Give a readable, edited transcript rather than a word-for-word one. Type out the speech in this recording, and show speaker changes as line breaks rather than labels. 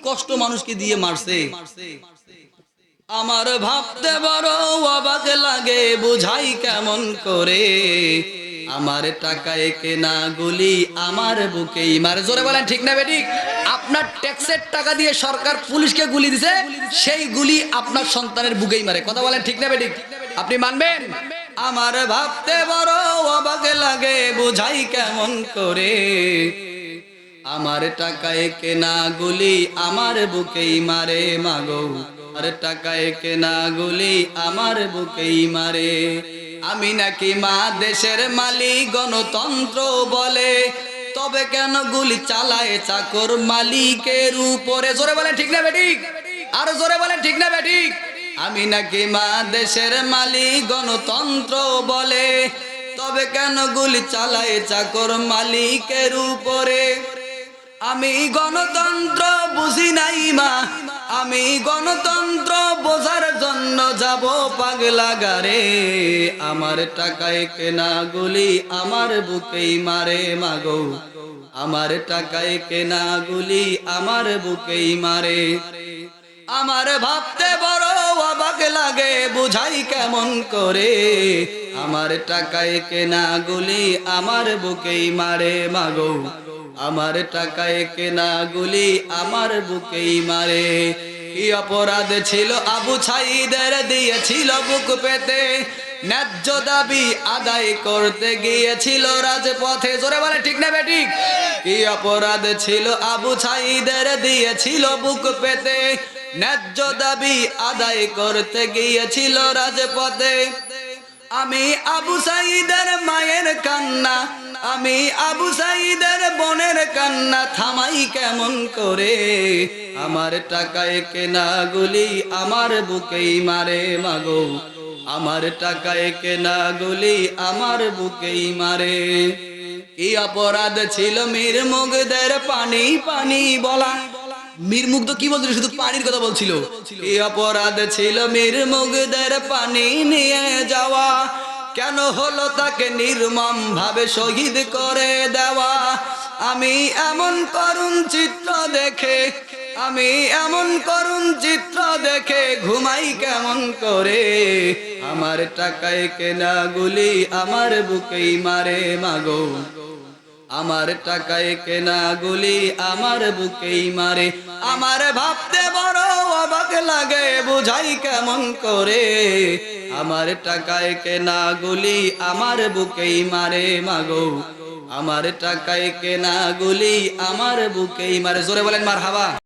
কষ্ট মানুষকে দিয়ে মারছে। আমার ভাবতে বড় অবাক লাগে, বুঝাই কেমন করে। আমার টাকায় কেনা গুলি আমার বুকেই মারে। জোরে বলেন ঠিক না বেঠিক? আপনার ট্যাক্সের টাকা দিয়ে সরকার পুলিশকে গুলি দিছে, সেই গুলি আপনার সন্তানের বুকেই মারে। কথা বলেন ঠিক না বেঠিক? আপনি মানবেন? আমার ভাবতে বড় অবাক লাগে, বুঝাই কেমন করে। আমার টাকায় কেনা গুলি আমার বুকেই মারে মাগো। আর টাকায় কেনা গুলি আমার বুকেই মারে। আমি নাকি মা দেশের মালিক, গণতন্ত্র বলে, তবে কেন গুলি চালায় চাকর মালিকের উপরে। জোরে বলেন ঠিক না বেঠিক? আর জোরে বলেন ঠিক না বেঠিক? আমি নাকি মা দেশের মালিক, গণতন্ত্র বলে, তবে কেন গুলি চালায় চাকর মালিকের উপরে। আমি গণতন্ত্র বুঝি নাই মা, আমি গণতন্ত্র বোঝার জন্য যাব পাগলাগারে। আমার টাকায় কেনা গুলি আমার বুকেই মারে মাগো। আমার টাকায় কেনা গুলি আমার বুকেই মারে। আমার ভাবতে বড় অবাক লাগে, বুঝাই কেমন করে। আমার টাকায় কেনা গুলি আমার বুকেই মারে মাগো। আমার টাকায় কেনা গুলি আমার বুকেই মারে। কি অপরাধ ছিল আবু সাঈদের, দিয়েছিল বুক পেতে, ন্যায্য দাবি আদায় করতে গিয়েছিল রাজপথে। জোরে বলে ঠিক না বেঠিক? কি অপরাধ ছিল আবু সাঈদের, দিয়েছিল বুক পেতে, ন্যায্য দাবি আদায় করতে গিয়েছিল রাজপথে। আমি আবু সাঈদের মায়ের কান্না, আমি আবু সাঈদের বোনের কান্না থামাই কেমন করে। আমার টাকায় কেনা গুলি আমার বুকেই মারে মাগো। আমার টাকায় কেনা গুলি আমার বুকেই মারে। কি অপরাধ ছিল মীর মুগ্ধের, পানি পানি বলা। মীর মুগ্ধ কি বলছিল? শুধু পানির কথা বলছিল। কি অপরাধ ছিল মীর মুগ্ধের, পানি নিয়ে যাওয়া। কেন হলো তাকে নির্মম ভাবে শহীদ করে দেওয়া। আমি এমন করুণ চিত্র দেখে, আমি এমন করুণ চিত্র দেখে ঘুমাই কেমন করে। আমার টাকায় কেনা গুলি আমার বুকেই মারে মাগো। আমার টাকায় কেনা গুলি আমার বুকেই মারে। আমার ভাবতে বড় অবাক লাগে, বুঝাই কেমন করে। আমার টাকায় কেনা গুলি আমার বুকেই মারে মাগো। আমার টাকায় কেনা গুলি আমার বুকেই মারে। জোরে বলেন মারহাবা।